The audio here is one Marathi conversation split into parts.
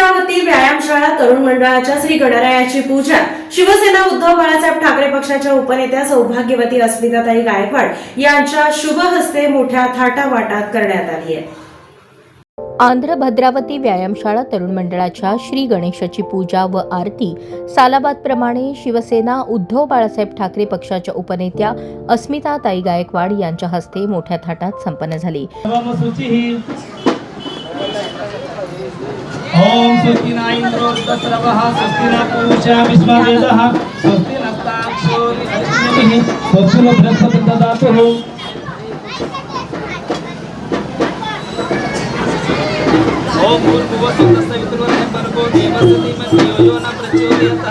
भद्रावती व्यायामशाळा तरुण मंडळाच्या श्री गणरायाची पूजा शिवसेना उद्धव बाळासाहेब ठाकरे पक्षाच्या उपनेत्या सौभाग्यवती अस्मिताताई गायकवाड यांच्या शुभ हस्ते मोठ्या थाटामाटात करण्यात आली आहे। आंध्र भद्रावती व्यायामशाळा तरुण मंडळाच्या श्री गणेशाची पूजा व आरती सालाबादप्रमाणे शिवसेना उद्धव बाळासाहेब ठाकरे पक्षाच्या उपनेत्या अस्मिताताई गायकवाड यांच्या हस्ते मोठ्या थाटात संपन्न झाली। ओम स्वस्ति न इंद्रो तत्रवः स्वस्ति न पूषा विश्ववेदः स्वस्ति नस्ताक्षो निधिः स्वस्ति नो बृहस्पतिर्दधातुः ओम भूर्भुवः सवितुर्वरेण्यं भर्गो देवस्य धीमहि धियो यो न प्रचोदयात्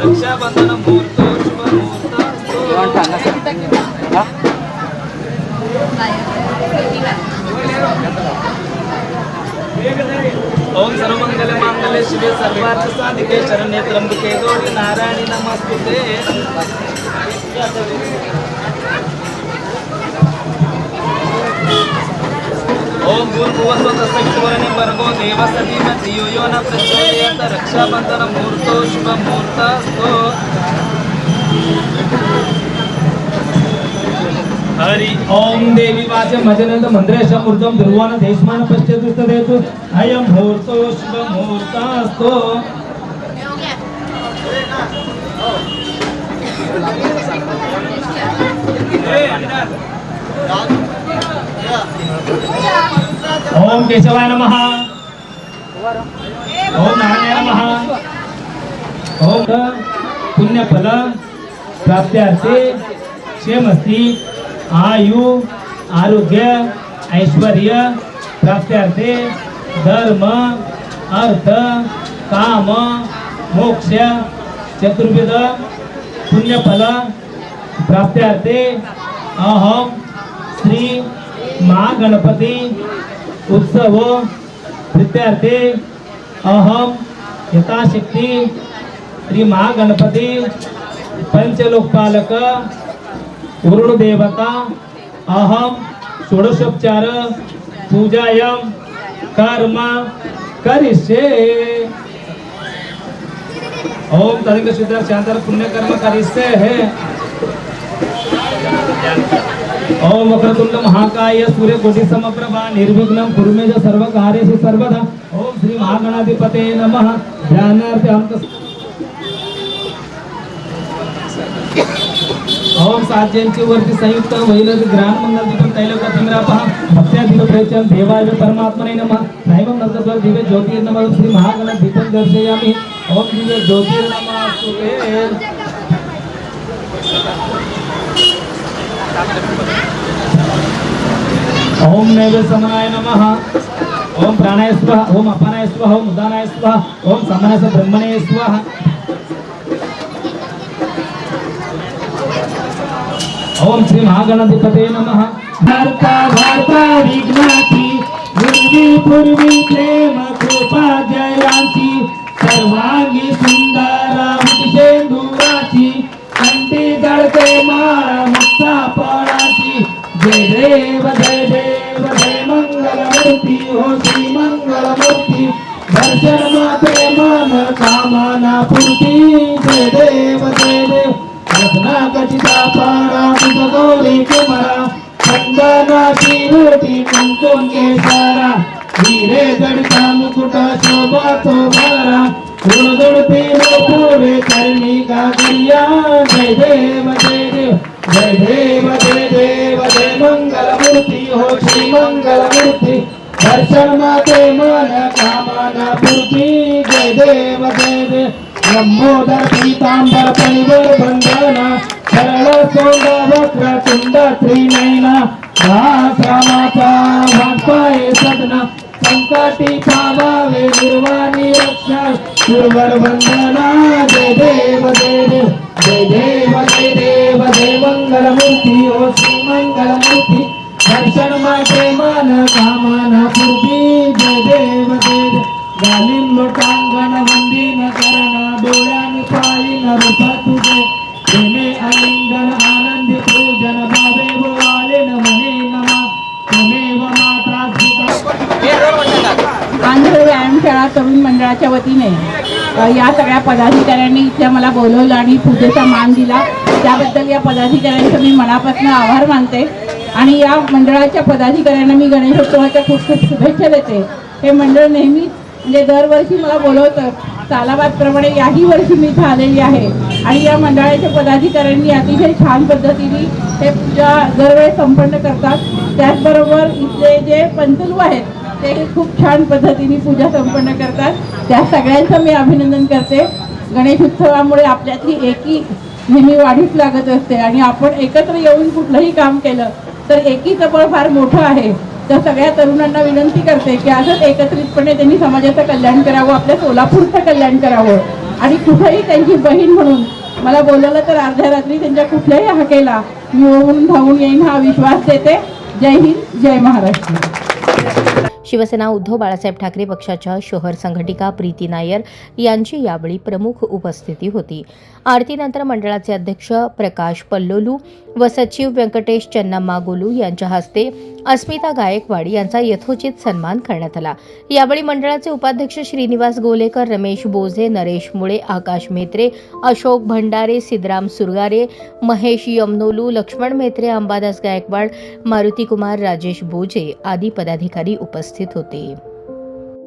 रक्षाबन्धनं मुहूर्तो शुभमुहूर्तस्तु। ओम सर्वमंगल मांगल्ये शिवे सर्वार्थ साधिके शरण्ये त्र्यंबके गौरी नारायणी नमस्तुते। ओम भूर्भुवः स्वः सवितुर्वरेण्यं भर्गो देवस्य धीमहि धियो यो न प्रचोदयात् रक्षाबन्धनं मुहूर्तो शुभमुहूर्तस्तु। हरि ओम देवी वाचं भजनंत मंत्रेशम ऊर्ध्वं ध्रुवान देशमान पश्यतुस्तदेतु अयं मुहूर्तो शुभ मुहूर्तस्तु। ओम केशवाय नमः ओम नारायणाय नमः ओम पुण्यफल प्राप्त्यार्थे क्षेमस्ति आयु आरोग्य ऐश्वर्य प्राप्त्यार्थे धर्म अर्थ काम मोक्ष चतुर्विध पुण्यफल प्राप्त्यार्थे अहम श्री महागणपति उत्सव प्रीत्यार्थे अहम यथाशक्ति श्री महागणपति पंचलोकपालक वरुण देवता अहम षोडशोपचार पूजायम कर्म करिष्ये। ओम तदिंग शुद्ध शांतर पुण्य कर्म करिष्ये है। ओम वक्रतुंड महाकाय सूर्यकोटि समप्रभा निर्विघ्नं कुरु मे सर्वकार्येषु सर्वदा। ओम श्री महागणाधिपते नमः। ध्यानार्थे हम ओम सात जयंती वरती संयुक्त वैलज ग्राम मंगल दीपम तैलकथिमरा पहा भक्त्या दिव प्रयचन देवाय परमात्मने नमः। दैवं नमस्कार दिव्य ज्योतिर नमः श्री महागण दीपं दर्शयामि। ओम दिव्य ज्योतिर नमस्ते। ओम नैवेद्य समनाय नमः। ओम प्राणाय स्वाहा ओम अपानाय स्वाहा ओम उदानाय स्वाहा ओम समानाय ब्रह्मणे स्वाहा। ओम श्री महागणाधिपते नमः। भारता भारता विघ्नाची पूर्वी पूर्वी प्रेम कृपा जयांची सर्वांगी सुंदर मुखशेंदुराची कंठी जळते माळ मुक्ता पळाची। जय देव जय देव जय मंगलमूर्ती हो श्री मंगलमूर्ती दर्शन माते मन कामना पूर्ती। जय देव जय देव रत्ना कचिता पारा तुझ गौरी कुमारा चंदनाची मूर्ती कुंकुम केसारा हिरे जडता मुकुट शोभा तो भारा गुणगुणती पुरे चरणी गागरिया। जय देव जय देव जय देव जय देव जय मंगलमूर्ती हो श्री मंगलमूर्ती दर्शन माते मन कामना पूर्ती। जय देव जय देव लंबोदर पीतांबर परिवर बंधना सरळ सोंड वक्र तुंड त्रिनयना रामाचा भागपाय सदना संकटी पावावे निर्वाणी रक्षा सुरवर वंदना। जय देव जय देव जय देव जय देव जय मंगलमूर्ती ओ श्री मंगलमूर्ती दर्शन माते मन कामना पूर्ती। जय देव जय देव गालीन लोटांगण वंदीन करणा डोळ्यान पाळीन रूप तुझे प्रेमे आलिंगन आनंदी पूजन भावे बोवाले मने नमा तुमेव माता आंध्र व्यायामशाळा मंडळा तरुण मंडळाच्या वतीने या सगळ्या पदाधिकाऱ्यांनी इथल्या मला बोलवलं आणि पूजेचा मान दिला, त्याबद्दल या पदाधिकाऱ्यांचं मी मनापासून आभार मानते आणि या मंडळाच्या पदाधिकाऱ्यांना मी गणेशोत्सवाच्या खूप खूप शुभेच्छा देते. हे मंडळ नेहमीच म्हणजे दरवर्षी मला बोलवतं, सालाबादप्रमाणे याही वर्षी मी इथं आलेली आहे आणि या मंडळाच्या पदाधिकाऱ्यांनी अतिशय छान पद्धतीने हे पूजा दरवेळेस संपन्न करतात. त्याचबरोबर इथले जे पंतलू आहेत ते खूप छान पद्धतीने पूजा संपन्न करतात. त्या सगळ्यांचं मी अभिनंदन करते. गणेश उत्सवामुळे आपल्यातली एकी नेहमी वाढीस लागत असते आणि आपण एकत्र येऊन कुठलंही काम केलं तर एकीचं बळ फार मोठं आहे. तर सगळ्या तरुणांना विनंती करते की असंच एकत्रितपणे त्यांनी समाजाचं कल्याण करावं, आपल्या सोलापूरचं कल्याण करावं आणि कुठेही त्यांची बहीण म्हणून मला बोलवलं तर अर्ध्या रात्री त्यांच्या कुठल्याही हाकेला मी ओळखून धावून येईन हा विश्वास देते. जय हिंद, जय महाराष्ट्र. शिवसेना उद्धव बाळासाहेब ठाकरे पक्षाच्या शहर संघटिका प्रीती नायर यांची यावेळी प्रमुख उपस्थिती होती. आरतीनंतर मंडळाचे अध्यक्ष प्रकाश पल्लोलू व सचिव व्यंकटेश चन्नामागोलू यांच्या हस्ते अस्मिता गायकवाड यांचा यथोचित सन्मान करण्यात आला. यावेळी मंडळाचे उपाध्यक्ष श्रीनिवास गोलेकर, रमेश बोजे, नरेश मुळे, आकाश मेत्रे, अशोक भंडारे, सिद्धराम सुरगारे, महेश यमनोलू, लक्ष्मण मेत्रे, अंबादास गायकवाड, मारुती कुमार, राजेश बोजे आदी पदाधिकारी उपस्थित होते.